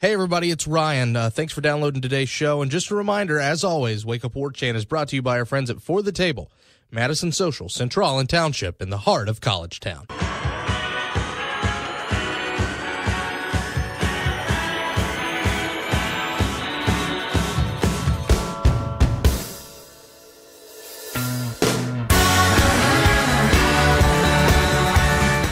Hey everybody, it's Ryan. Thanks for downloading today's show. And just a reminder, as always, Wake Up War Chant is brought to you by our friends at For the Table, Madison Social, Central and Township, in the heart of College Town.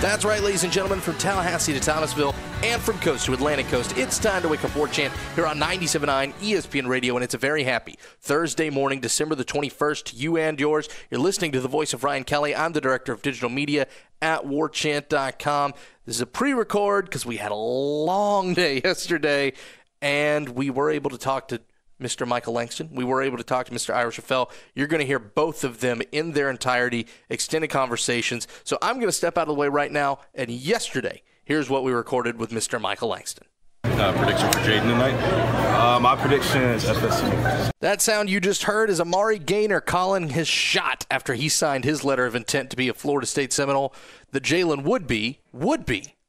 That's right, ladies and gentlemen, from Tallahassee to Thomasville and from coast to Atlantic coast, it's time to Wake Up War Chant here on 97.9 ESPN Radio, and it's a very happy Thursday morning, December the 21st, to you and yours. You're listening to the voice of Ryan Kelly. I'm the director of digital media at warchant.com. This is a pre-record because we had a long day yesterday, and we were able to talk to Mr. Michael Langston. We were able to talk to Mr. Ira Schoffel. You're going to hear both of them in their entirety, extended conversations. So I'm going to step out of the way right now. And yesterday, here's what we recorded with Mr. Michael Langston. Prediction for Jaden tonight? My prediction is FSU. That sound you just heard is Amari Gaynor calling his shot after he signed his letter of intent to be a Florida State Seminole. The Jalen would be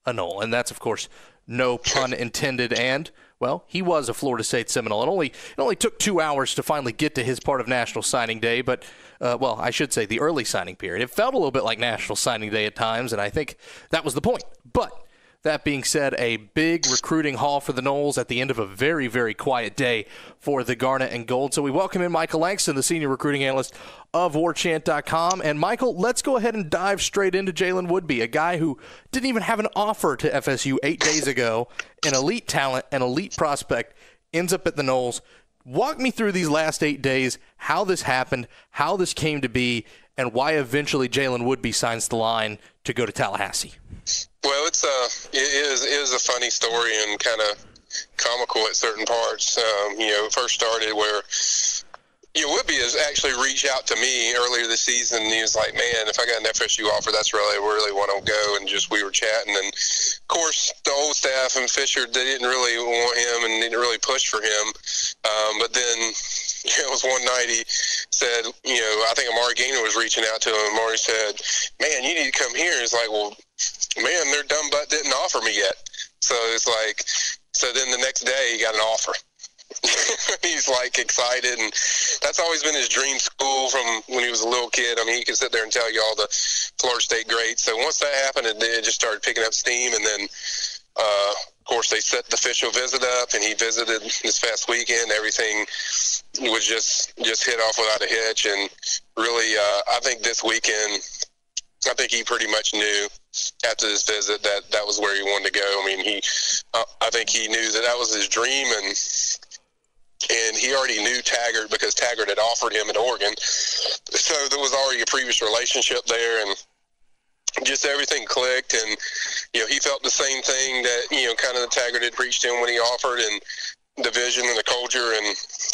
a Nole. And that's, of course, no pun intended. And well, he was a Florida State Seminole. It only took 2 hours to finally get to his part of National Signing Day, but, I should say the early signing period. It felt a little bit like National Signing Day at times, and I think that was the point. But that being said, a big recruiting haul for the Noles at the end of a very, very quiet day for the Garnet and Gold. So we welcome in Michael Langston, the senior recruiting analyst of warchant.com. And Michael, let's go ahead and dive straight into Jalen Woodby, a guy who didn't even have an offer to FSU 8 days ago, an elite talent, an elite prospect, ends up at the Noles. Walk me through these last 8 days, how this happened, how this came to be, and why eventually Jalen Woodby signs the line to go to Tallahassee. Well, it is a funny story and kind of comical at certain parts. It first started where Woodby has actually reached out to me earlier this season. He was like, man, if I got an FSU offer, that's really want to go. And just we were chatting. And, of course, the old staff and Fisher, they didn't really want him and didn't really push for him. But then it was one night he said, I think Amari Gaynor was reaching out to him. Amari said, man, you need to come here. It's like, well, man, their dumb butt didn't offer me yet. So it's like, so then the next day he got an offer. He's like excited, and that's always been his dream school from when he was a little kid. I mean, he could sit there and tell you all the Florida State greats. So once that happened, it just started picking up steam, and then of course they set the official visit up, and he visited this past weekend. Everything was just hit off without a hitch, and really I think this weekend, I think he pretty much knew after this visit that was where he wanted to go. I mean, I think he knew that was his dream, and he already knew Taggart because Taggart had offered him at Oregon. So there was already a previous relationship there, and just everything clicked. And, he felt the same thing that, kind of the Taggart had preached to him when he offered, and the vision and the culture. And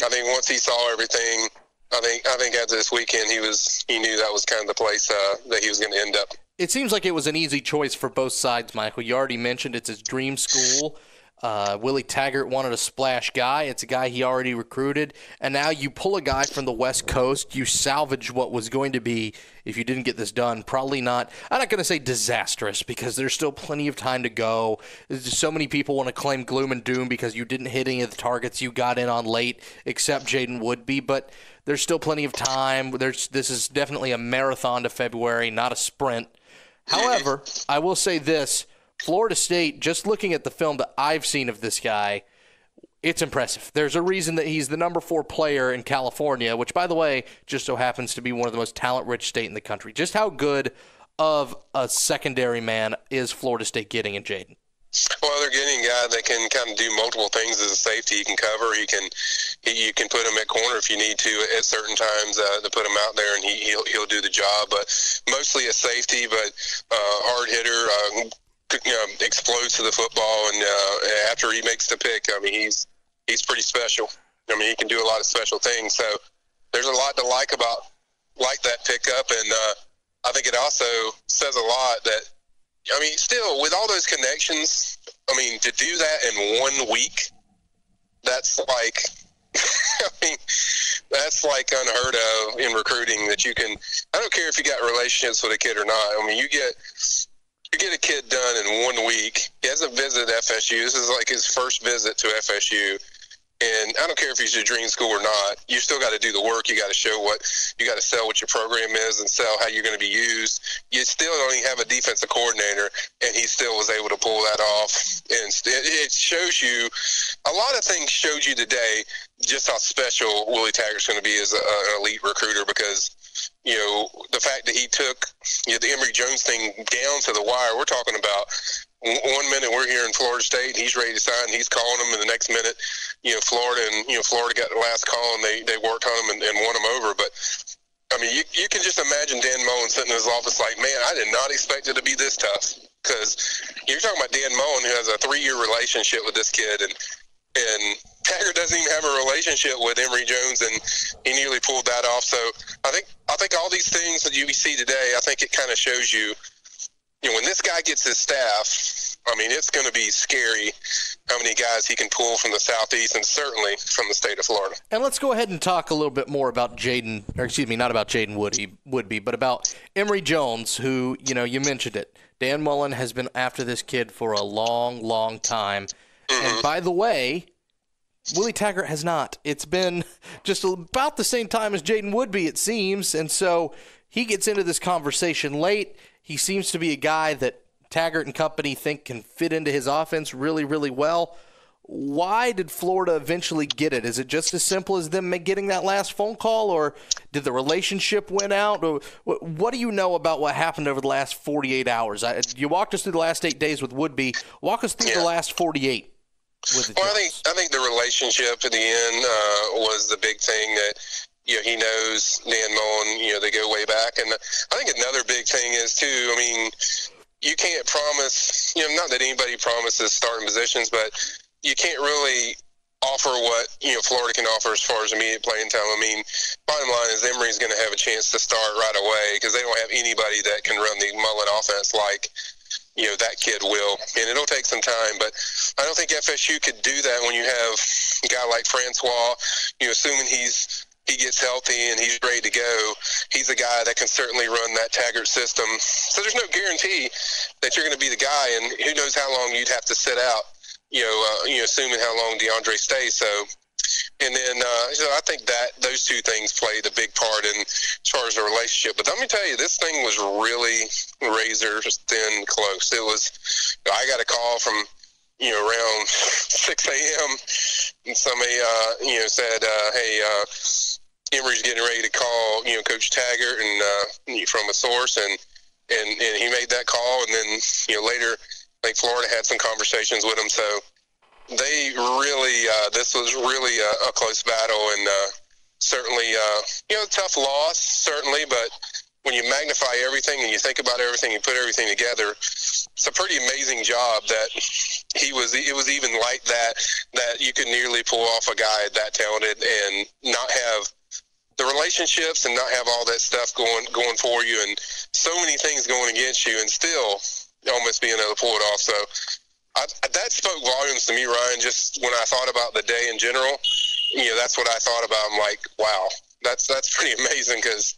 I think once he saw everything, I think after this weekend, he knew that was kind of the place that he was going to end up. It seems like it was an easy choice for both sides, Michael. You already mentioned it's his dream school. Willie Taggart wanted a splash guy. It's a guy he already recruited. And now you pull a guy from the West Coast. You salvage what was going to be, if you didn't get this done, probably not, I'm not going to say disastrous, because there's still plenty of time to go. There's just so many people want to claim gloom and doom because you didn't hit any of the targets you got in on late, except Jaden Woodby. But there's still plenty of time. This is definitely a marathon to February, not a sprint. However, I will say this. Florida State, just looking at the film that I've seen of this guy, it's impressive. There's a reason that he's the number 4 player in California, which, by the way, just so happens to be one of the most talent-rich state in the country. Just how good of a secondary man is Florida State getting in Jaden? Well, they're getting a guy that can kind of do multiple things as a safety. He can cover. You can put him at corner if you need to at certain times to put him out there, and he'll do the job. But mostly a safety, but hard hitter. Explodes to the football, and after he makes the pick, I mean, he's pretty special. I mean, he can do a lot of special things. So there's a lot to like that pickup, and I think it also says a lot that, I mean, still with all those connections, I mean, to do that in 1 week, that's like, I mean, that's like unheard of in recruiting. That you can, I don't care if you got relationships with a kid or not. I mean, you get you get a kid done in 1 week. He hasn't visited FSU. This is like his first visit to FSU. And I don't care if he's your dream school or not. You still got to do the work. You got to show you got to sell what your program is and sell how you're going to be used. You still don't even have a defensive coordinator, and he still was able to pull that off. And it shows you a lot of things. Showed you today just how special Willie Taggart's going to be as an elite recruiter, because the fact that he took the Emory Jones thing down to the wire. We're talking about 1 minute we're here in Florida State, and he's ready to sign. He's calling them, and the next minute, Florida got the last call, and they worked on him and won him over. But I mean, you can just imagine Dan Mullen sitting in his office like, man, I did not expect it to be this tough, because you're talking about Dan Mullen, who has a 3-year relationship with this kid, and Taggart doesn't even have a relationship with Emory Jones, and he nearly pulled that off. So I think all these things that you see today, I think it kind of shows you, when this guy gets his staff, I mean, it's going to be scary how many guys he can pull from the Southeast and certainly from the state of Florida. And let's go ahead and talk a little bit more about not about Jaden Woodby, but about Emory Jones, who, you mentioned it. Dan Mullen has been after this kid for a long, long time. Mm-hmm. And by the way, Willie Taggart has not. It's been just about the same time as Jaden Woodby, it seems. And so he gets into this conversation late. He seems to be a guy that Taggart and company think can fit into his offense really, really well. Why did Florida eventually get it? Is it just as simple as them getting that last phone call, or did the relationship win out? Or what do you know about what happened over the last 48 hours? You walked us through the last 8 days with Woodby. Walk us through the last 48. Well, I think the relationship at the end was the big thing that he knows Dan Mullen. They go way back, and I think another big thing is too. I mean, you can't promise. Not that anybody promises starting positions, but you can't really offer what Florida can offer as far as immediate playing time. I mean, bottom line is Emory's going to have a chance to start right away, because they don't have anybody that can run the Mullen offense like that kid will, and it'll take some time. But I don't think FSU could do that when you have a guy like Francois. Assuming he gets healthy and he's ready to go, he's a guy that can certainly run that Taggart system. So there's no guarantee that you're going to be the guy, and who knows how long you'd have to sit out. Assuming how long DeAndre stays. So, and then I think that those two things played a big part in as far as the relationship. But let me tell you, this thing was really razor thin close. It was. I got a call from around 6 a.m. and somebody said, "Hey, Emory's getting ready to call Coach Taggart and from a source," and he made that call, and then later. I think Florida had some conversations with them, so they really this was really a close battle, and certainly tough loss, certainly, but when you magnify everything and you think about everything, you put everything together, it's a pretty amazing job that it was even like that you could nearly pull off a guy that talented and not have the relationships and not have all that stuff going for you, and so many things going against you, and still almost being able to pull it off. So that spoke volumes to me, Ryan, just when I thought about the day in general. That's what I thought about. I'm like, wow, that's pretty amazing, because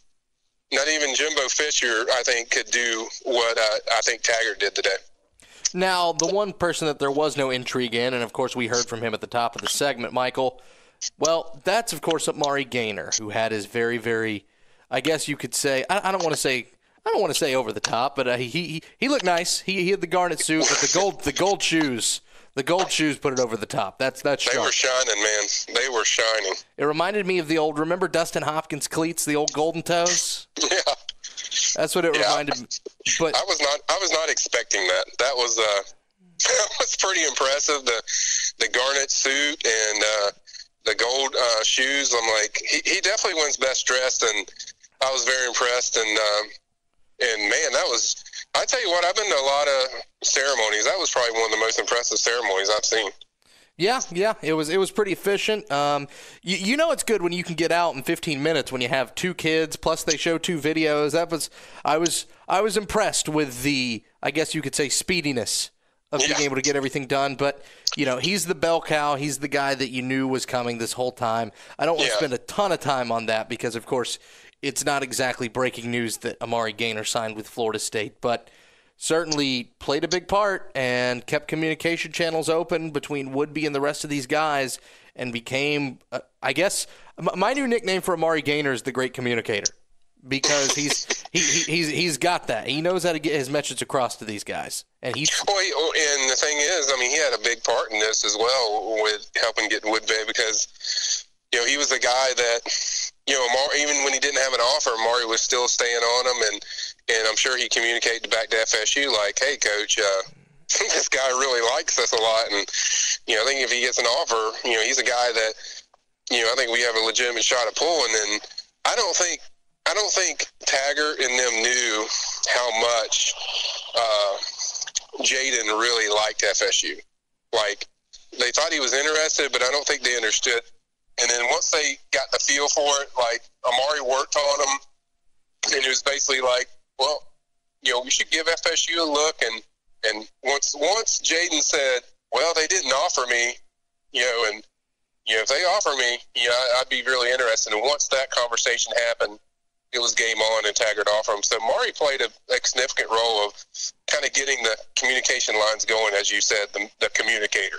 not even Jimbo Fisher, I think, could do what I think Taggart did today. Now, the one person that there was no intrigue in, and of course we heard from him at the top of the segment, Michael, well, that's of course Amari Gaynor, who had his very, very, I guess you could say, I don't want to say over the top, but he looked nice. He had the garnet suit, but the gold shoes put it over the top. That's sharp. They were shining, man. They were shining. It reminded me of remember Dustin Hopkins cleats, the old golden toes? Yeah. That's what it reminded me. But I was not expecting that. That was pretty impressive. The garnet suit and the gold shoes. I'm like, he definitely wins best dressed, and I was very impressed. And man, I tell you what, I've been to a lot of ceremonies. That was probably one of the most impressive ceremonies I've seen. Yeah, it was pretty efficient. It's good when you can get out in 15 minutes when you have 2 kids, plus they show 2 videos. I was impressed with the, I guess you could say, speediness of being able to get everything done. But, he's the bell cow. He's the guy that you knew was coming this whole time. I don't want to spend a ton of time on that because, of course, it's not exactly breaking news that Amari Gaynor signed with Florida State. But certainly played a big part and kept communication channels open between Woodby and the rest of these guys and became, I guess, my new nickname for Amari Gaynor is the Great Communicator, because he's got that. He knows how to get his message across to these guys. And and the thing is, I mean, he had a big part in this as well with helping get Woodby, because he was a guy that Amari, even when he didn't have an offer, Amari was still staying on him, and I'm sure he communicated back to FSU like, "Hey, coach, this guy really likes us a lot, and I think if he gets an offer, he's a guy that I think we have a legitimate shot at pulling." And I don't think Taggart and them knew how much Jaden really liked FSU. Like, they thought he was interested, but I don't think they understood. And then once they got the feel for it, like, Amari worked on him, and it was basically like, well, we should give FSU a look. And once Jaden said, well, they didn't offer me, and if they offer me, I'd be really interested. And once that conversation happened, it was game on, and Taggart offered him. So Amari played a significant role of kind of getting the communication lines going, as you said, the communicator.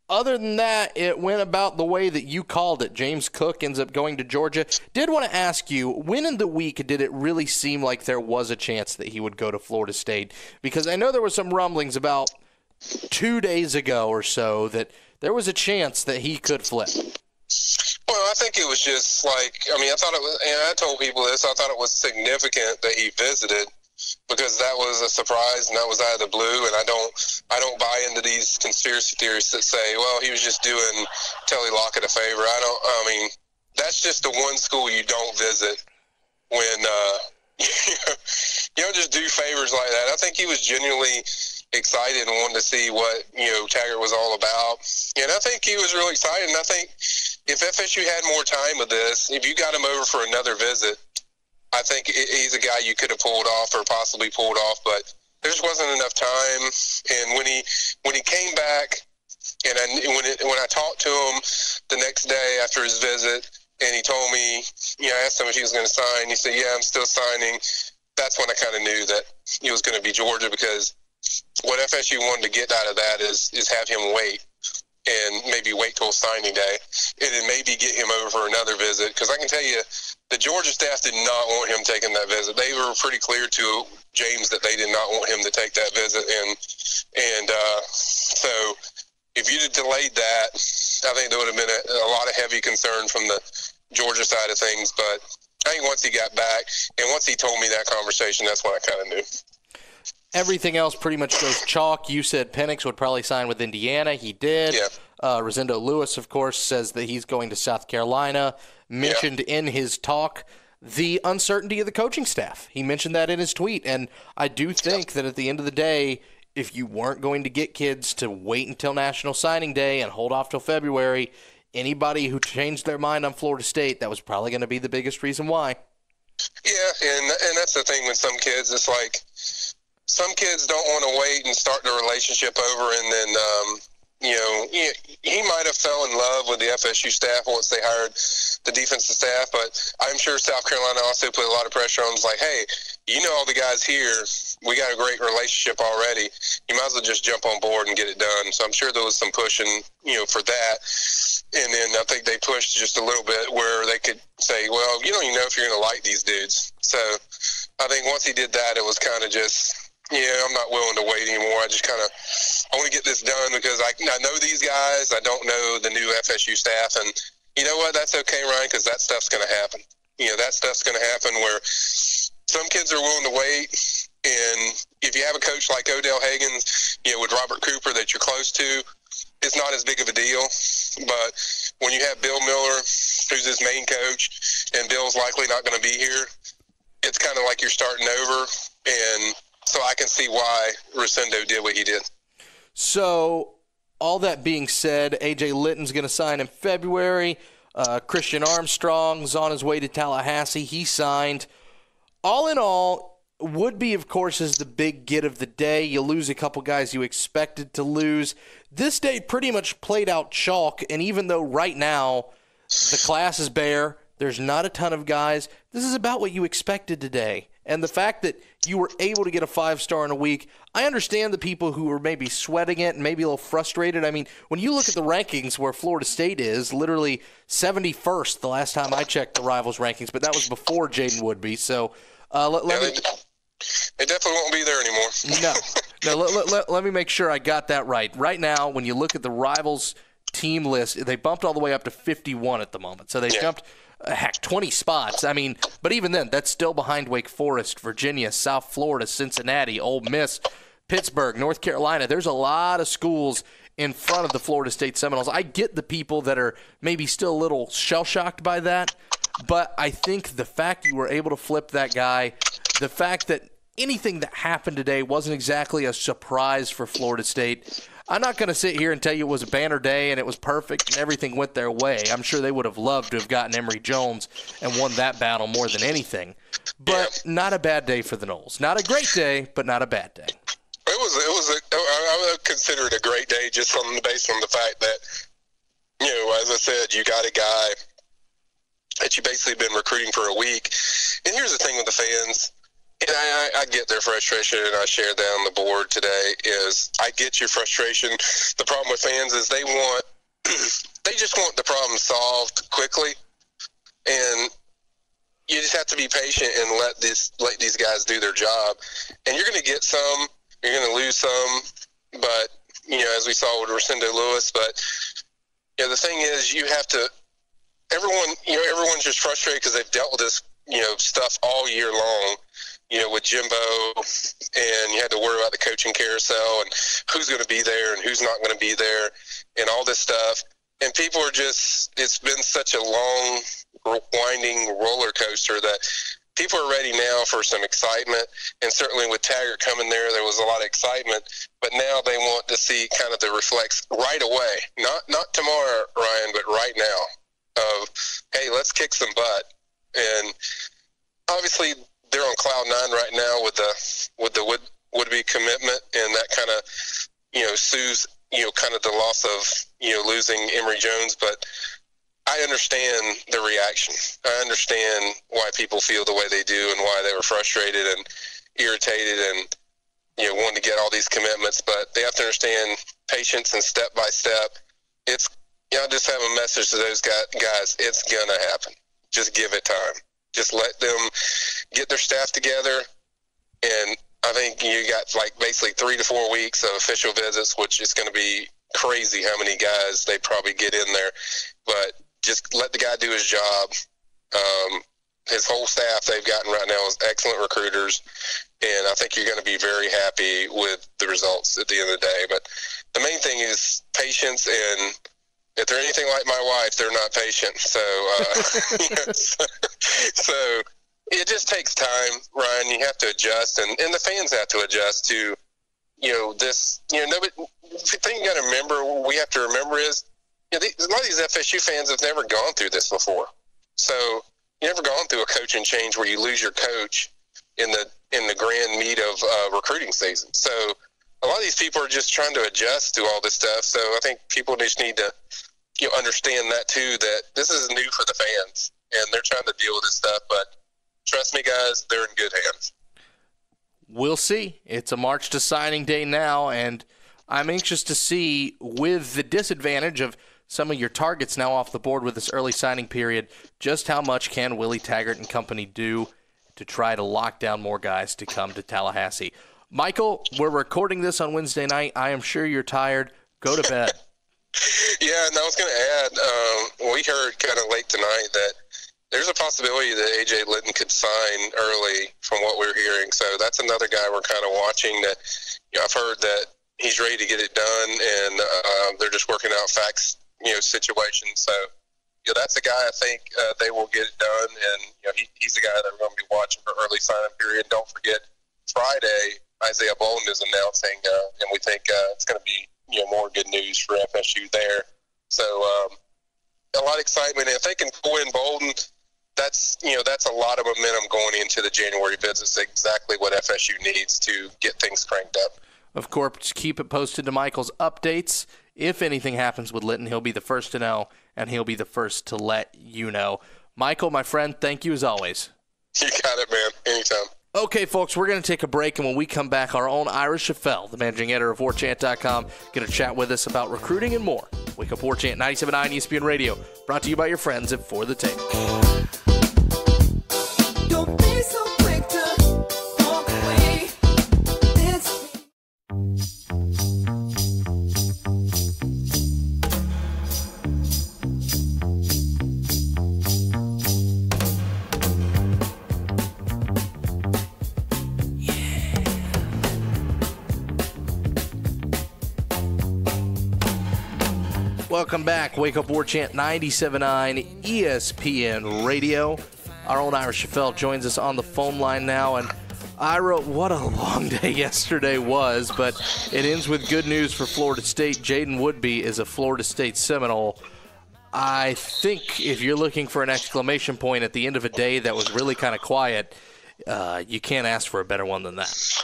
Other than that, it went about the way that you called it. James Cook ends up going to Georgia. Did want to ask you, when in the week did it really seem like there was a chance that he would go to Florida State? Because I know there were some rumblings about 2 days ago or so that there was a chance that he could flip. Well, I think it was just like, I thought it was, and I told people this, I thought it was significant that he visited, because that was a surprise and that was out of the blue. And I don't buy into these conspiracy theories that say, well, he was just doing Telly Lockett a favor. That's just the one school you don't visit when you don't just do favors like that. I think he was genuinely excited and wanted to see what Taggart was all about, and I think he was really excited. And I think if FSU had more time with this, if you got him over for another visit, I think he's a guy you could have pulled off or possibly pulled off, but there just wasn't enough time. And when he came back, and when I talked to him the next day after his visit, and he told me, I asked him if he was going to sign. He said, "Yeah, I'm still signing." That's when I kind of knew that he was going to be Georgia, because what FSU wanted to get out of that is have him wait, and maybe wait till signing day, and then maybe get him over for another visit. Because I can tell you, the Georgia staff did not want him taking that visit. They were pretty clear to James that they did not want him to take that visit, and so if you'd have delayed that, I think there would have been a lot of heavy concern from the Georgia side of things. But I think once he got back, and once he told me that conversation, that's when I kind of knew. Everything else pretty much goes chalk. You said Penix would probably sign with Indiana. He did. Yeah. Rosendo Lewis, of course, says that he's going to South Carolina. Mentioned in his talk the uncertainty of the coaching staff. He mentioned that in his tweet. And I do think that at the end of the day, if you weren't going to get kids to wait until National Signing Day and hold off till February, anybody who changed their mind on Florida State, that was probably going to be the biggest reason why. Yeah, and that's the thing with some kids. It's like, some kids don't want to wait and start the relationship over, and then, he might have fell in love with the FSU staff once they hired the defensive staff, but I'm sure South Carolina also put a lot of pressure on. It's like, hey, all the guys here, we got a great relationship already. You might as well just jump on board and get it done. So I'm sure there was some pushing, for that. And then I think they pushed just a little bit where they could say, well, you don't even know if you're going to like these dudes. So I think once he did that, it was kind of just, I'm not willing to wait anymore. I want to get this done because I know these guys. I don't know the new FSU staff. And you know what? That's okay, Ryan, because that stuff's going to happen. That stuff's going to happen where some kids are willing to wait. And if you have a coach like Odell Haggins, with Robert Cooper that you're close to, it's not as big of a deal. But when you have Bill Miller, who's his main coach, and Bill's likely not going to be here, it's kind of like you're starting over. And so I can see why Rosendo did what he did. So all that being said, A.J. Litton's going to sign in February. Christian Armstrong's on his way to Tallahassee. He signed. All in all, Woodby, of course, is the big get of the day. You lose a couple guys you expected to lose. This day pretty much played out chalk, and even though right now the class is bare, there's not a ton of guys, this is about what you expected today. And the fact that you were able to get a 5-star in a week. I understand the people who are maybe sweating it and maybe a little frustrated. I mean, when you look at the rankings where Florida State is, literally 71st the last time I checked the Rivals rankings, but that was before Jaden Woodby. So they definitely won't be there anymore. Let me make sure I got that right. Right now, when you look at the Rivals team list, they bumped all the way up to 51 at the moment. So they jumped 20 spots. I mean, but even then, that's still behind Wake Forest, Virginia, South Florida, Cincinnati, Ole Miss, Pittsburgh, North Carolina. There's a lot of schools in front of the Florida State Seminoles. I get the people that are maybe still a little shell-shocked by that, but I think the fact you were able to flip that guy, the fact that anything that happened today wasn't exactly a surprise for Florida State. I'm not going to sit here and tell you it was a banner day and it was perfect and everything went their way. I'm sure they would have loved to have gotten Emory Jones and won that battle more than anything. But not a bad day for the Noles. Not a great day, but not a bad day. I would consider it a great day just based on the fact that, as I said, you got a guy that you basically been recruiting for a week. And here's the thing with the fans. And I get their frustration, and I shared that on the board today, is I get your frustration. The problem with fans is they just want the problem solved quickly. And you just have to be patient and let these guys do their job. And you're going to get some, you're going to lose some, but, as we saw with Rosendo Lewis. But, the thing is you have to – everyone's just frustrated because they've dealt with this, stuff all year long. With Jimbo, and you had to worry about the coaching carousel and who's going to be there and who's not going to be there and all this stuff. And people are just, it's been such a long, winding roller coaster that people are ready now for some excitement. And certainly with Taggart coming there was a lot of excitement. But now they want to see kind of the reflex right away. Not tomorrow, Ryan, but right now of, hey, let's kick some butt. And obviously – they're on cloud nine right now with the Woodby commitment, and that kind of soothes kind of the loss of losing Emory Jones. But I understand the reaction. I understand why people feel the way they do and why they were frustrated and irritated and wanting to get all these commitments. But they have to understand patience and step by step. It's I just have a message to those guys. It's gonna happen. Just give it time. Just let them get their staff together, and I think you got basically 3 to 4 weeks of official visits, which is going to be crazy how many guys they probably get in there. But just let the guy do his job. His whole staff they've gotten right now is excellent recruiters, and I think you're going to be very happy with the results at the end of the day. But the main thing is patience, and if they're anything like my wife, they're not patient. So, so it just takes time, Ryan. You have to adjust, and the fans have to adjust to, this. Nobody. The thing you got to remember, we have to remember is, a lot of these FSU fans have never gone through this before. So you never gone through a coaching change where you lose your coach in the grand meat of recruiting season. So a lot of these people are just trying to adjust to all this stuff. So I think people just need to understand that too, that this is new for the fans and they're trying to deal with this stuff. But trust me, guys, they're in good hands. We'll see. It's a march to signing day now, and I'm anxious to see, with the disadvantage of some of your targets now off the board with this early signing period, just how much can Willie Taggart and company do to try to lock down more guys to come to Tallahassee. Michael, we're recording this on Wednesday night. I am sure you're tired. Go to bed. Yeah, and I was going to add, we heard kind of late tonight that there's a possibility that A.J. Litton could sign early from what we're hearing. So that's another guy we're kind of watching that, I've heard that he's ready to get it done, and they're just working out facts, situations. So, that's a guy I think they will get it done, and, he's the guy that we're going to be watching for early signing period. Don't forget, Friday, Isaiah Bolden is announcing, and we think it's going to be, more good news for FSU there. So a lot of excitement. And if they can pull in Bolden, that's a lot of momentum going into the January visits. Exactly what FSU needs to get things cranked up. Of course, keep it posted to Michael's updates. If anything happens with Litton, he'll be the first to know, and he'll be the first to let you know. Michael, my friend, thank you as always. You got it, man. Anytime. Okay, folks, we're going to take a break, and when we come back, our own Ira Schoffel, the managing editor of WarChant.com, going to chat with us about recruiting and more. Wake Up WarChant, 97.9 ESPN Radio, brought to you by your friends at For the Table. Don't be so quick to walk away. Welcome back. Wake Up WarChant, 97.9 ESPN Radio. Our own Ira Schoffel joins us on the phone line now. And Ira, what a long day yesterday was, but it ends with good news for Florida State. Jaden Woodby is a Florida State Seminole. I think if you're looking for an exclamation point at the end of a day that was really kind of quiet, you can't ask for a better one than that.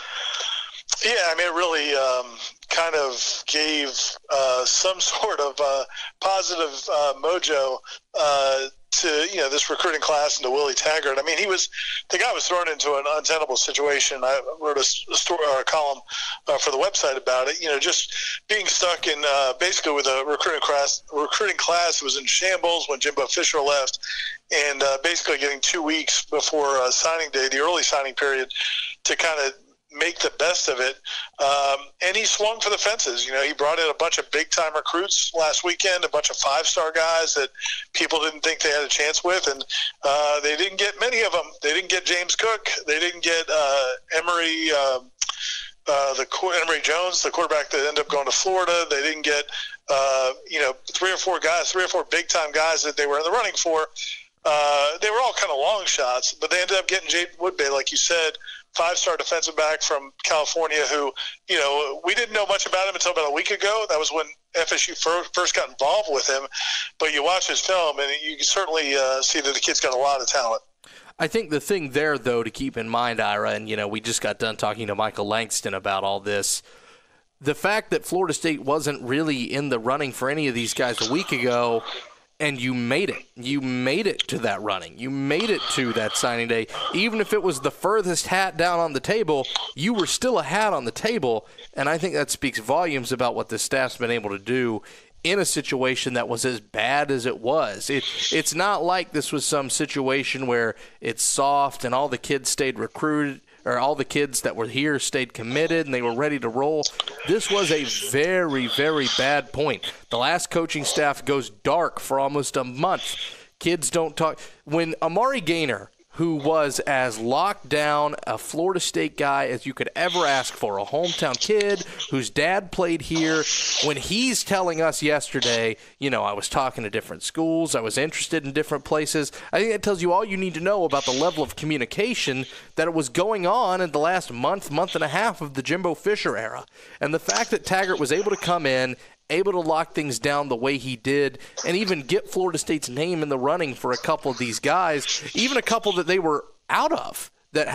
Yeah, I mean, it really kind of gave some sort of positive mojo to this recruiting class and to Willie Taggart. I mean, the guy was thrown into an untenable situation. I wrote a story or a column for the website about it. Just being stuck in basically with a recruiting class that was in shambles when Jimbo Fisher left, and basically getting 2 weeks before signing day, the early signing period, to kind of make the best of it. And he swung for the fences. He brought in a bunch of big-time recruits last weekend, a bunch of five-star guys that people didn't think they had a chance with, and they didn't get many of them. They didn't get James Cook. They didn't get Emory Jones, the quarterback that ended up going to Florida. They didn't get, three or four big-time guys that they were in the running for. They were all kind of long shots, but they ended up getting Jaden Woodby, like you said, five-star defensive back from California who, we didn't know much about him until about a week ago. That was when FSU first got involved with him. But you watch his film, and you can certainly see that the kid's got a lot of talent. I think the thing there, though, to keep in mind, Ira, and, we just got done talking to Michael Langston about all this, the fact that Florida State wasn't really in the running for any of these guys a week ago, and you made it. You made it to that running. You made it to that signing day. Even if it was the furthest hat down on the table, you were still a hat on the table. And I think that speaks volumes about what the staff's been able to do in a situation that was as bad as it was. It's not like this was some situation where it's soft and all the kids stayed recruited, or all the kids that were here stayed committed and they were ready to roll. This was a very, very bad point. The last coaching staff goes dark for almost a month. Kids don't talk. When Amari Gaynor, who was as locked down a Florida State guy as you could ever ask for, a hometown kid whose dad played here, when he's telling us yesterday, I was talking to different schools, I was interested in different places, I think that tells you all you need to know about the level of communication that was going on in the last month and a half of the Jimbo Fisher era. And the fact that Taggart was able to come in, able to lock things down the way he did, and even get Florida State's name in the running for a couple of these guys, even a couple that they were out of, that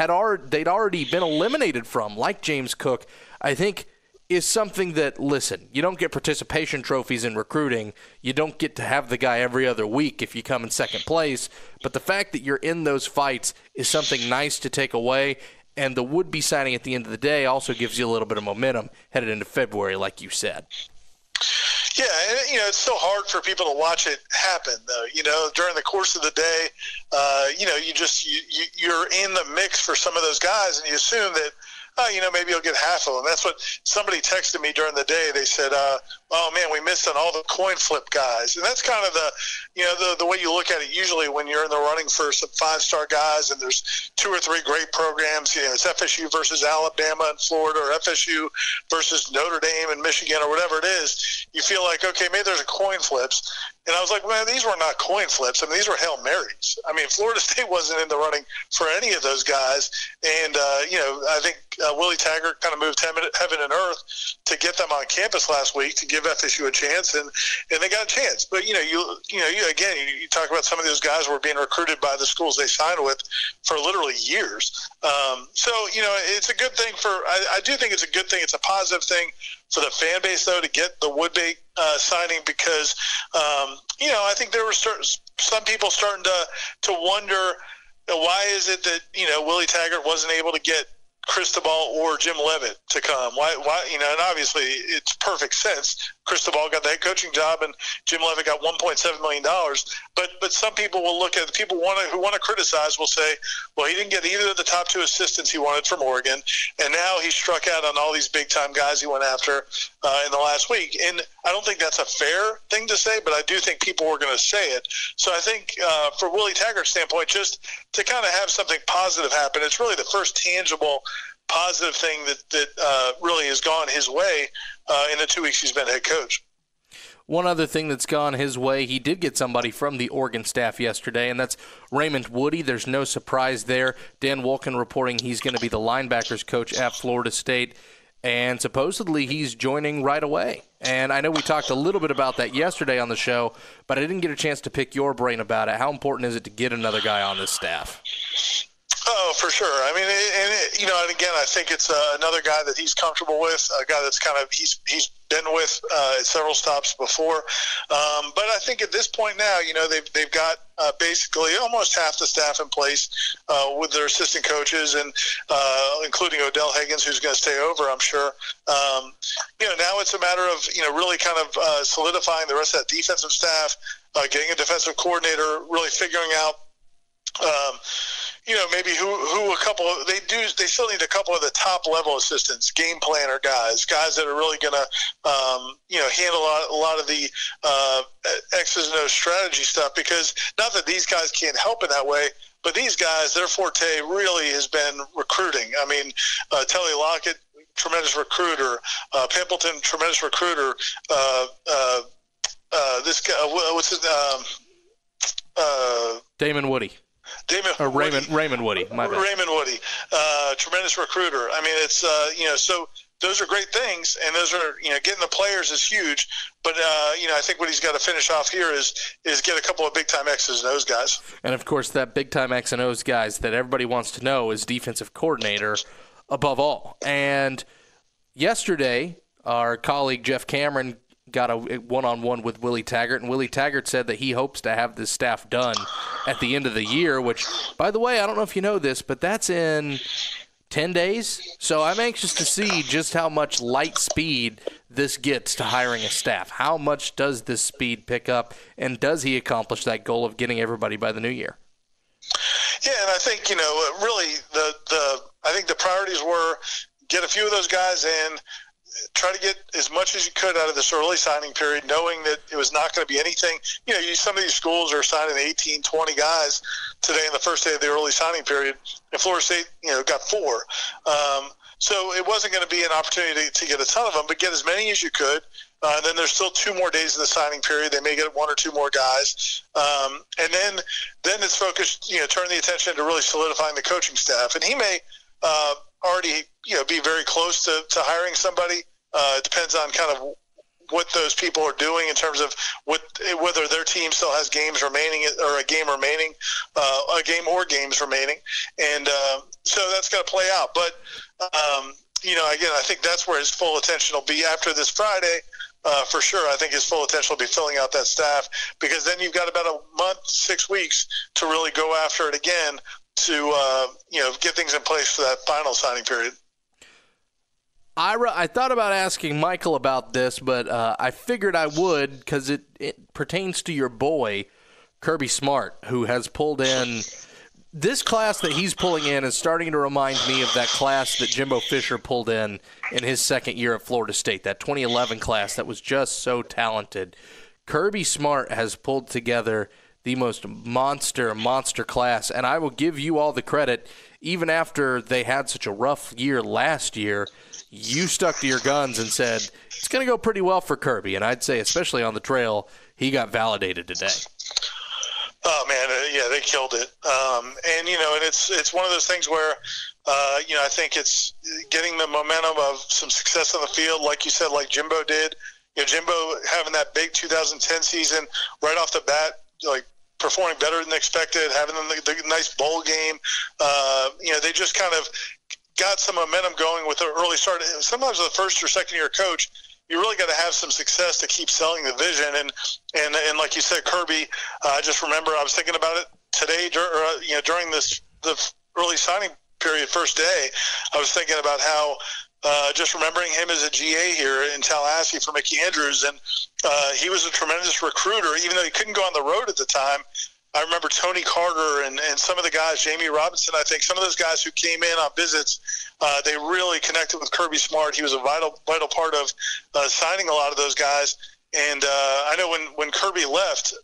they'd already been eliminated from, like James Cook, I think is something that, listen, you don't get participation trophies in recruiting. You don't get to have the guy every other week if you come in second place. But the fact that you're in those fights is something nice to take away. And the would-be signing at the end of the day also gives you a little bit of momentum headed into February, like you said. Yeah, and it's so hard for people to watch it happen, though. During the course of the day, you're in the mix for some of those guys, and you assume that, maybe you'll get half of them. That's what somebody texted me during the day. They said, oh, man, we missed on all the coin flip guys. And that's kind of the way you look at it usually when you're in the running for some five-star guys and there's two or three great programs. It's FSU versus Alabama and Florida, or FSU versus Notre Dame and Michigan, or whatever it is. You feel like, okay, maybe there's a coin flips. And I was like, man, these were not coin flips. I mean, these were Hail Marys. I mean, Florida State wasn't in the running for any of those guys. And, I think Willie Taggart kind of moved heaven and earth to get them on campus last week to give FSU a chance, and they got a chance. But, you talk about some of those guys who were being recruited by the schools they signed with for literally years. It's a good thing I do think it's a good thing. It's a positive thing for the fan base, though, to get the Woodby signing because, I think there were some people starting to wonder, why is it that, Willie Taggart wasn't able to get Cristobal or Jim Leavitt to come? Why, and obviously it's perfect sense. Cristobal got the head coaching job and Jim Leavitt got $1.7 million. But some people will look at who want to criticize will say, well, he didn't get either of the top two assistants he wanted from Oregon, and now he struck out on all these big time guys he went after in the last week. And I don't think that's a fair thing to say, but I do think people were going to say it. So I think for Willie Taggart's standpoint, just to kind of have something positive happen, it's really the first tangible positive thing that really has gone his way in the 2 weeks he's been head coach. One other thing that's gone his way, he did get somebody from the Oregon staff yesterday, and that's Raymond Woody. There's no surprise there. Dan Wolken reporting he's going to be the linebackers coach at Florida State, and supposedly he's joining right away. And I know we talked a little bit about that yesterday on the show, but I didn't get a chance to pick your brain about it. How important is it to get another guy on this staff? Oh, for sure. I mean, and again, I think it's another guy that he's comfortable with, a guy that's kind of he's been with at several stops before. But I think at this point now, they've got basically almost half the staff in place with their assistant coaches, and including Odell Higgins, who's going to stay over, I'm sure. Now it's a matter of really kind of solidifying the rest of that defensive staff, getting a defensive coordinator, really figuring out. Maybe who a couple of they still need a couple of the top level assistants, game planner guys that are really going to handle a lot of the X's and O's strategy stuff, because not that these guys can't help in that way, but these guys, their forte really has been recruiting. I mean, Telly Lockett, tremendous recruiter, Pimpleton, tremendous recruiter, this guy, what's his Damon Woody. Raymond Woody. My bad. Raymond Woody, tremendous recruiter. I mean, it's so those are great things, and those are getting the players is huge. But I think what he's got to finish off here is get a couple of big time X's and O's guys. And of course, that big time X and O's guys that everybody wants to know is defensive coordinator above all. And yesterday, our colleague Jeff Cameron got a one-on-one with Willie Taggart, and Willie Taggart said that he hopes to have this staff done at the end of the year, which, by the way, I don't know if you know this, but that's in 10 days. So I'm anxious to see just how much light speed this gets to hiring a staff. How much does this speed pick up, and does he accomplish that goal of getting everybody by the new year? Yeah, and I think, really I think the priorities were get a few of those guys in, try to get as much as you could out of this early signing period, knowing that it was not going to be anything. Some of these schools are signing 18, 20 guys today in the first day of the early signing period, and Florida State, got 4. So it wasn't going to be an opportunity to get a ton of them, but get as many as you could. And then there's still 2 more days of the signing period. They may get 1 or 2 more guys. And then it's focused, turn the attention to really solidifying the coaching staff. And he may already, be very close to hiring somebody. It depends on kind of what those people are doing in terms of whether their team still has games remaining or a game remaining, a game or games remaining. And so that's got to play out. But, again, I think that's where his full attention will be after this Friday. For sure, I think his full attention will be filling out that staff, because then you've got about a month, 6 weeks to really go after it again to, get things in place for that final signing period. Ira, I thought about asking Michael about this, but I figured I would because it pertains to your boy, Kirby Smart, who has pulled in – this class that he's pulling in is starting to remind me of that class that Jimbo Fisher pulled in his second year at Florida State, that 2011 class that was just so talented. Kirby Smart has pulled together the most monster class, and I will give you all the credit. Even after they had such a rough year last year, you stuck to your guns and said, it's going to go pretty well for Kirby. And I'd say, especially on the trail, he got validated today. Oh, man, yeah, they killed it. And it's one of those things where, I think it's getting the momentum of some success on the field, like you said, like Jimbo did. Jimbo having that big 2010 season right off the bat, like performing better than expected, having the nice bowl game. They just kind of got some momentum going with the early start. Sometimes as a first or second year coach, you really got to have some success to keep selling the vision. And like you said, Kirby, I just remember I was thinking about it today, during the early signing period, first day, I was thinking about how just remembering him as a GA here in Tallahassee for Mickey Andrews, and he was a tremendous recruiter, even though he couldn't go on the road at the time. I remember Tony Carter and some of the guys, Jamie Robinson, I think, some of those guys who came in on visits, they really connected with Kirby Smart. He was a vital part of signing a lot of those guys. And I know when Kirby left,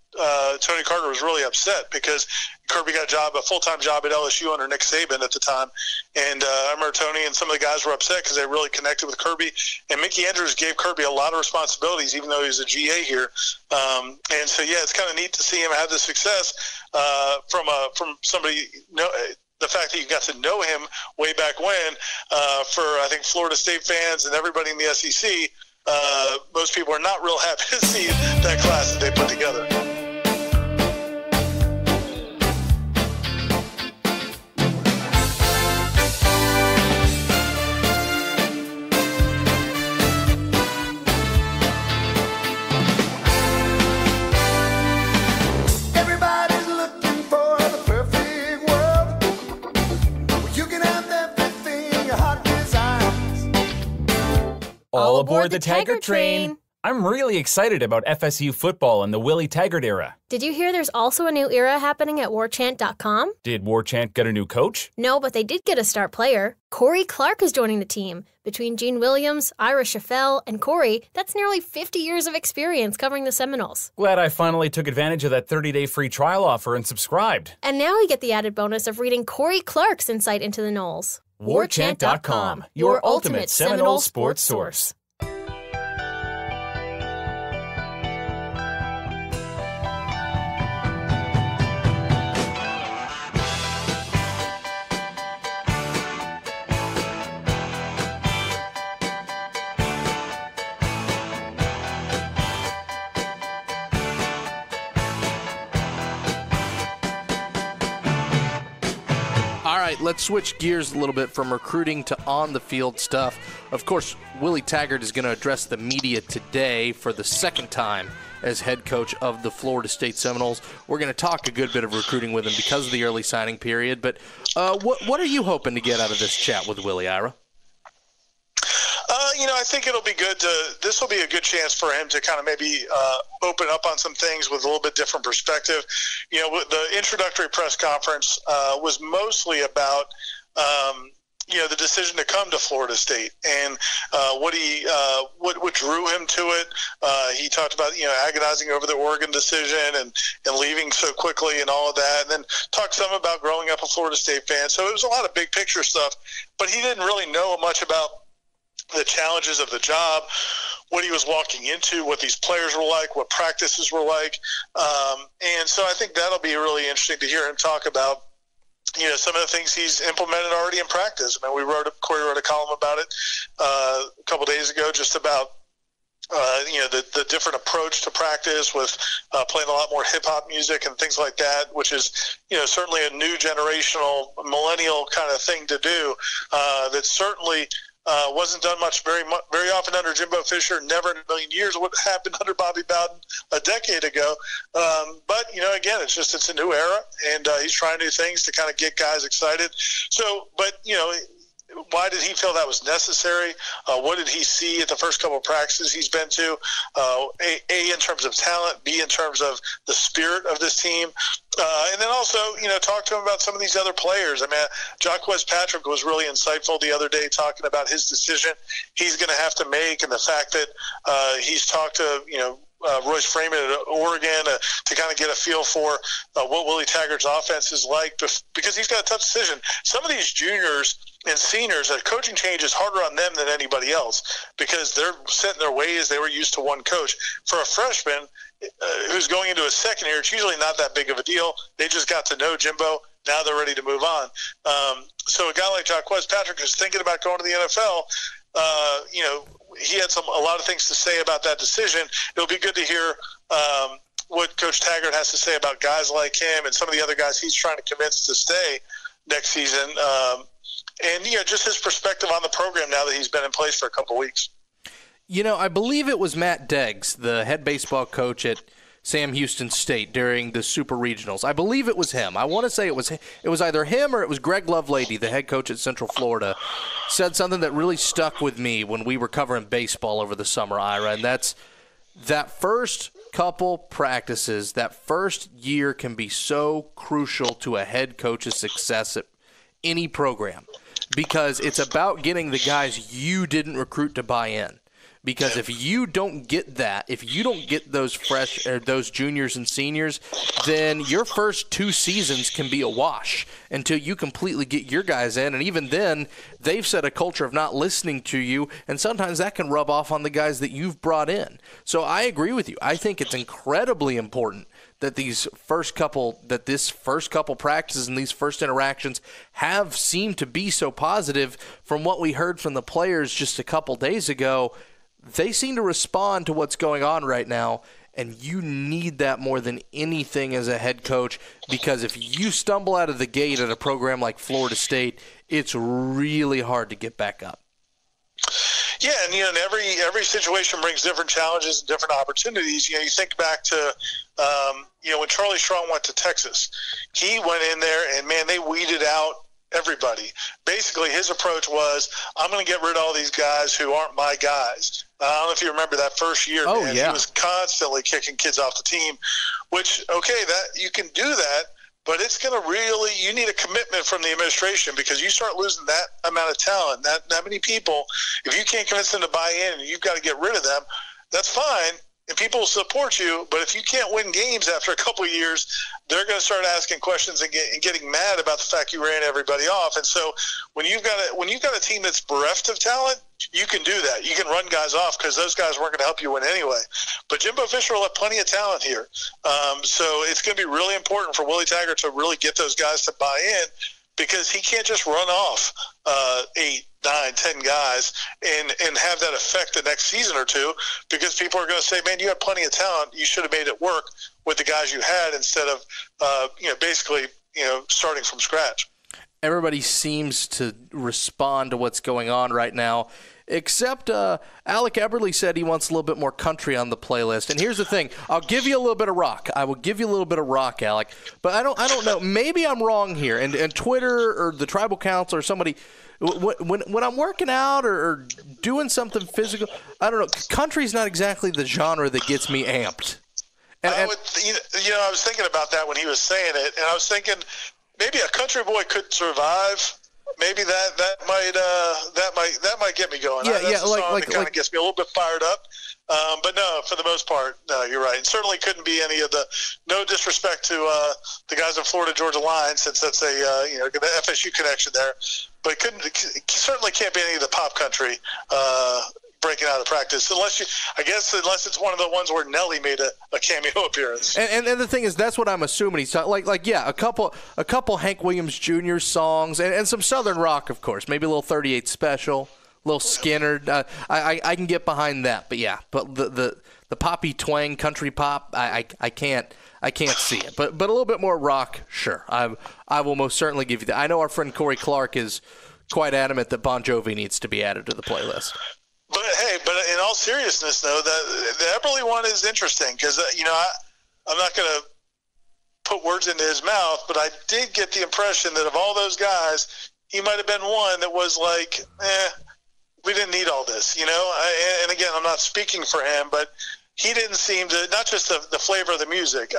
Tony Carter was really upset because Kirby got a full-time job at LSU under Nick Saban at the time. And I remember Tony and some of the guys were upset because they really connected with Kirby. And Mickey Andrews gave Kirby a lot of responsibilities, even though he was a GA here. And so, yeah, it's kind of neat to see him have the success from somebody the fact that you got to know him way back when. For, I think, Florida State fans and everybody in the SEC, most people are not real happy to see that class that they put together. Everybody's looking for the perfect world. You can have everything your heart desires. All aboard the Taggart train. I'm really excited about FSU football and the Willie Taggart era. Did you hear there's also a new era happening at warchant.com? Did Warchant get a new coach? No, but they did get a star player. Corey Clark is joining the team. Between Gene Williams, Ira Schoffel, and Corey, that's nearly 50 years of experience covering the Seminoles. Glad I finally took advantage of that 30-day free trial offer and subscribed. And now you get the added bonus of reading Corey Clark's insight into the Noles. Warchant.com, your ultimate Seminole sports source. All right, let's switch gears a little bit from recruiting to on-the-field stuff. Of course, Willie Taggart is going to address the media today for the second time as head coach of the Florida State Seminoles. We're going to talk a good bit of recruiting with him because of the early signing period. But what are you hoping to get out of this chat with Willie, Ira? I think it'll be good this will be a good chance for him to kind of maybe open up on some things with a little bit different perspective. The introductory press conference was mostly about, the decision to come to Florida State and what drew him to it. He talked about, agonizing over the Oregon decision and leaving so quickly and all of that, and then talked some about growing up a Florida State fan. So it was a lot of big picture stuff, but he didn't really know much about the challenges of the job, what he was walking into, what these players were like, what practices were like. And so I think that'll be really interesting to hear him talk about, some of the things he's implemented already in practice. I mean, Corey wrote a column about it a couple days ago, just about, the different approach to practice with playing a lot more hip-hop music and things like that, which is, certainly a new generational millennial kind of thing to do that certainly wasn't done very often under Jimbo Fisher, never in a million years what happened under Bobby Bowden a decade ago. But, again, it's a new era, and he's trying new things to kind of get guys excited. So, but, why did he feel that was necessary? What did he see at the first couple of practices he's been to? A, in terms of talent, B, in terms of the spirit of this team. And then also, talk to him about some of these other players. I mean, Jaquez Patrick was really insightful the other day talking about his decision he's going to have to make, and the fact that he's talked to, Royce Freeman at Oregon to kind of get a feel for what Willie Taggart's offense is like, because he's got a tough decision. Some of these juniors and seniors, a coaching change is harder on them than anybody else because they're set in their ways. They were used to one coach. For a freshman who's going into a second year, it's usually not that big of a deal. They just got to know Jimbo. Now they're ready to move on. So a guy like Jaquez Patrick who's thinking about going to the NFL, he had a lot of things to say about that decision. It'll be good to hear what Coach Taggart has to say about guys like him and some of the other guys he's trying to convince to stay next season. And, just his perspective on the program now that he's been in place for a couple of weeks. I believe it was Matt Deggs, the head baseball coach at Sam Houston State during the Super Regionals. I believe it was him. I want to say it was either him or it was Greg Lovelady, the head coach at Central Florida, said something that really stuck with me when we were covering baseball over the summer, Ira, and that's that first couple practices, that first year can be so crucial to a head coach's success at any program because it's about getting the guys you didn't recruit to buy in. Because if you don't get that, if you don't get those juniors and seniors, then your first 2 seasons can be a wash until you completely get your guys in. And even then, they've set a culture of not listening to you, and sometimes that can rub off on the guys that you've brought in. So I agree with you. I think it's incredibly important that this first couple practices and these first interactions have seemed to be so positive. From what we heard from the players just a couple days ago, they seem to respond to what's going on right now, and you need that more than anything as a head coach, because if you stumble out of the gate at a program like Florida State, it's really hard to get back up. Yeah, and every situation brings different challenges and different opportunities. You think back to when Charlie Strong went to Texas, he went in there and man, they weeded out everybody. Basically, his approach was, I'm going to get rid of all these guys who aren't my guys. I don't know if you remember that first year, man. Yeah. He was constantly kicking kids off the team, which, okay, that you can do that, but it's going to really – you need a commitment from the administration because you start losing that amount of talent, that many people. If you can't convince them to buy in and you've got to get rid of them, that's fine. And people will support you, but if you can't win games after a couple of years, they're going to start asking questions and getting mad about the fact you ran everybody off. And so when you've got a team that's bereft of talent, you can do that. You can run guys off because those guys weren't going to help you win anyway. But Jimbo Fisher will have plenty of talent here. So it's going to be really important for Willie Taggart to really get those guys to buy in, because he can't just run off 8, 9, 10 guys and have that affect the next season or two, because people are going to say, man, you had plenty of talent. You should have made it work with the guys you had instead of, basically, starting from scratch. Everybody seems to respond to what's going on right now, except Alec Eberle said he wants a little bit more country on the playlist. And here's the thing. I'll give you a little bit of rock. I will give you a little bit of rock, Alec. But I don't know. Maybe I'm wrong here. And Twitter or the Tribal Council or somebody, when I'm working out or doing something physical, I don't know. Country's not exactly the genre that gets me amped. I was thinking about that when he was saying it, and I was thinking maybe a country boy could survive. Maybe that might get me going. Yeah, That's a song that kind of gets me a little bit fired up. But no, for the most part, no, you're right. It certainly couldn't be any of the. No disrespect to the guys in Florida Georgia Line, since that's the FSU connection there. But it certainly can't be any of the pop country breaking out of practice, unless it's one of the ones where Nelly made a cameo appearance. And the thing is, that's what I'm assuming he's talking. A couple Hank Williams Jr. songs and some Southern rock, of course. Maybe a little 38 Special, a little Skinner. I can get behind that. But yeah, but the poppy twang country pop, I can't see it. But a little bit more rock, sure. I will most certainly give you that. I know our friend Corey Clark is quite adamant that Bon Jovi needs to be added to the playlist. But in all seriousness, though, the Eberle one is interesting because I'm not going to put words into his mouth, but I did get the impression that of all those guys, he might have been one that was like, we didn't need all this, And again, I'm not speaking for him, but he didn't seem to, not just the flavor of the music.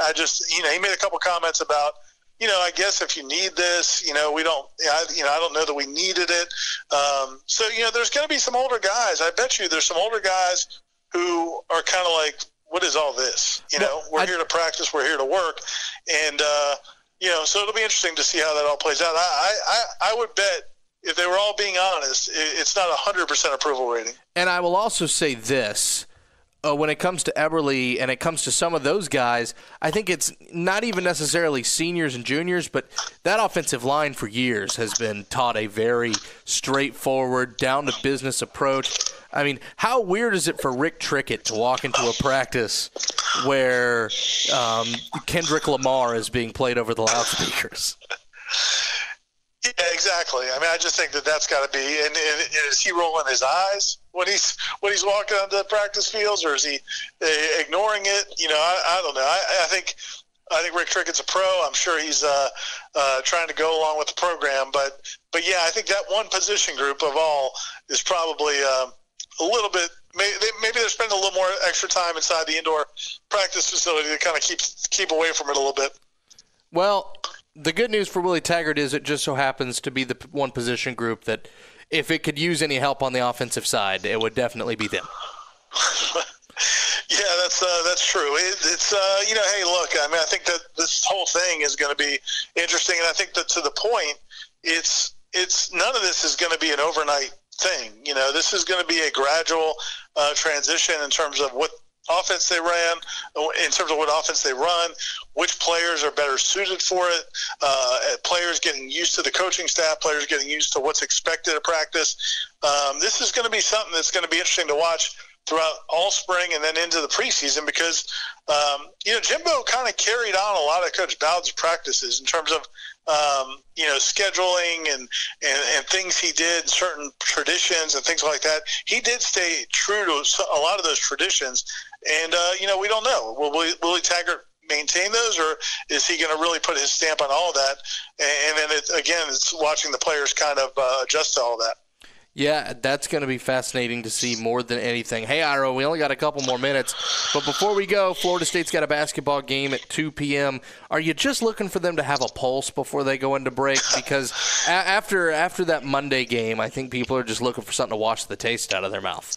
He made a couple comments about, I guess if you need this, we don't, I don't know that we needed it. So, there's going to be some older guys. I bet you there's some older guys who are kind of like, what is all this? We're here to practice. We're here to work. And, so it'll be interesting to see how that all plays out. I would bet if they were all being honest, it's not 100% approval rating. And I will also say this. When it comes to Eberle and it comes to some of those guys, I think it's not even necessarily seniors and juniors, but that offensive line for years has been taught a very straightforward, down-to-business approach. I mean, how weird is it for Rick Trickett to walk into a practice where Kendrick Lamar is being played over the loudspeakers? Yeah, exactly. I mean, I just think that's got to be – and is he rolling his eyes? when he's walking onto the practice fields, or is he ignoring it? I don't know. I think Rick Trickett's a pro. I'm sure he's trying to go along with the program. But yeah, I think that one position group of all is probably a little bit. Maybe they're spending a little more extra time inside the indoor practice facility to kind of keep away from it a little bit. Well, the good news for Willie Taggart is it just so happens to be the one position group that, if it could use any help on the offensive side, it would definitely be them. Yeah, that's true. It's hey, look, I mean, I think that this whole thing is going to be interesting, and I think that to the point, it's none of this is going to be an overnight thing. This is going to be a gradual transition in terms of what offense they ran, in terms of what offense they run, which players are better suited for it, players getting used to the coaching staff, players getting used to what's expected of practice. This is going to be something that's going to be interesting to watch throughout all spring and then into the preseason, because Jimbo kind of carried on a lot of Coach Bowden's practices in terms of scheduling and things he did, certain traditions and things like that. He did stay true to a lot of those traditions, and we don't know. Will Willie Taggart maintain those, or is he going to really put his stamp on all of that? And then it's watching the players kind of adjust to all of that. Yeah, that's going to be fascinating to see more than anything. Hey, Ira, we only got a couple more minutes, but before we go, Florida State's got a basketball game at 2 p.m. Are you just looking for them to have a pulse before they go into break? Because after that Monday game, I think people are just looking for something to wash the taste out of their mouth.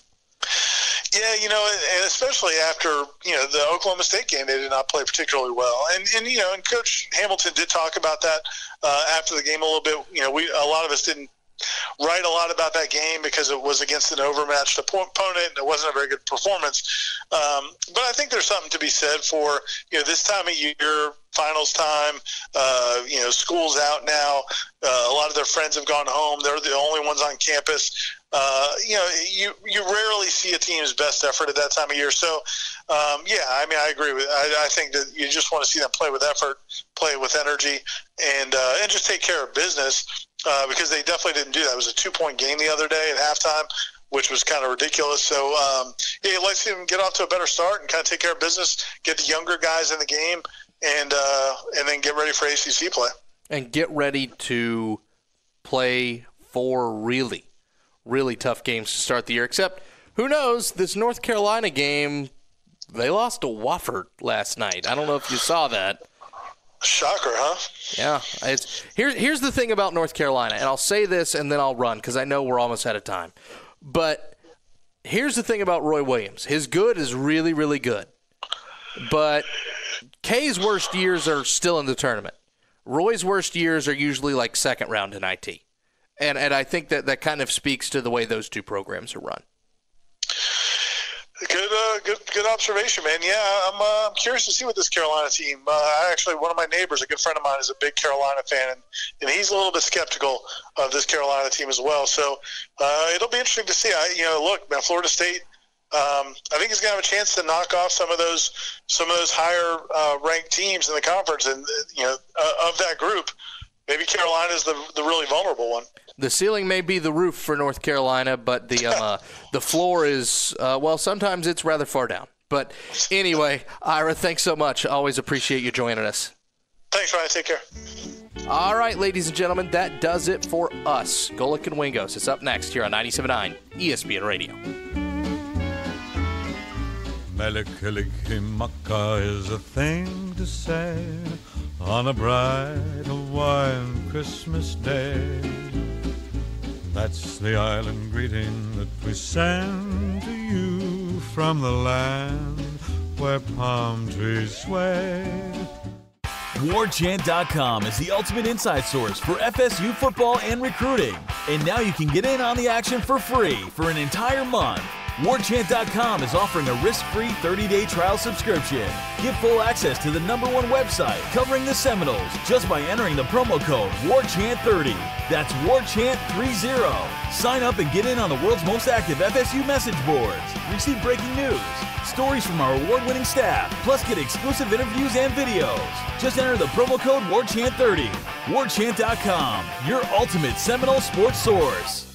Yeah, and especially after, the Oklahoma State game, they did not play particularly well. And Coach Hamilton did talk about that after the game a little bit. A lot of us didn't write a lot about that game because it was against an overmatched opponent and it wasn't a very good performance. But I think there's something to be said for, this time of year, finals time, school's out now. A lot of their friends have gone home. They're the only ones on campus. You rarely see a team's best effort at that time of year. So, I agree with. I think that you just want to see them play with effort, play with energy, and just take care of business because they definitely didn't do that. It was a 2-point game the other day at halftime, which was kind of ridiculous. So, let's see them get off to a better start and kind of take care of business, get the younger guys in the game, and then get ready for ACC play. And get ready to play 4 really tough games to start the year, except who knows, this North Carolina game, they lost to Wofford last night. I don't know if you saw that. Shocker, huh? Yeah. Here's the thing about North Carolina, and I'll say this and then I'll run because I know we're almost out of time. But here's the thing about Roy Williams. His good is really, really good. But K's worst years are still in the tournament. Roy's worst years are usually like second round in IT. And I think that kind of speaks to the way those two programs are run. Good observation, man. Yeah, I'm curious to see what this Carolina team. Actually, one of my neighbors, a good friend of mine, is a big Carolina fan, and he's a little bit skeptical of this Carolina team as well. So it'll be interesting to see. Look, man, Florida State. I think he's gonna have a chance to knock off some of those higher ranked teams in the conference, and of that group. Maybe Carolina's the really vulnerable one. The ceiling may be the roof for North Carolina, but the floor is, sometimes it's rather far down. But anyway, Ira, thanks so much. Always appreciate you joining us. Thanks, Ryan. Take care. All right, ladies and gentlemen, that does it for us. Golic and Wingos. It's up next here on 97.9 ESPN Radio. Melikilikimaka is a thing to say on a bright Hawaiian Christmas day. That's the island greeting that we send to you from the land where palm trees sway. WarChant.com is the ultimate inside source for FSU football and recruiting. And now you can get in on the action for free for an entire month. WarChant.com is offering a risk-free 30-day trial subscription. Get full access to the #1 website covering the Seminoles just by entering the promo code WarChant30. That's WarChant30. Sign up and get in on the world's most active FSU message boards. Receive breaking news, stories from our award-winning staff, plus get exclusive interviews and videos. Just enter the promo code WarChant30. WarChant.com, your ultimate Seminole sports source.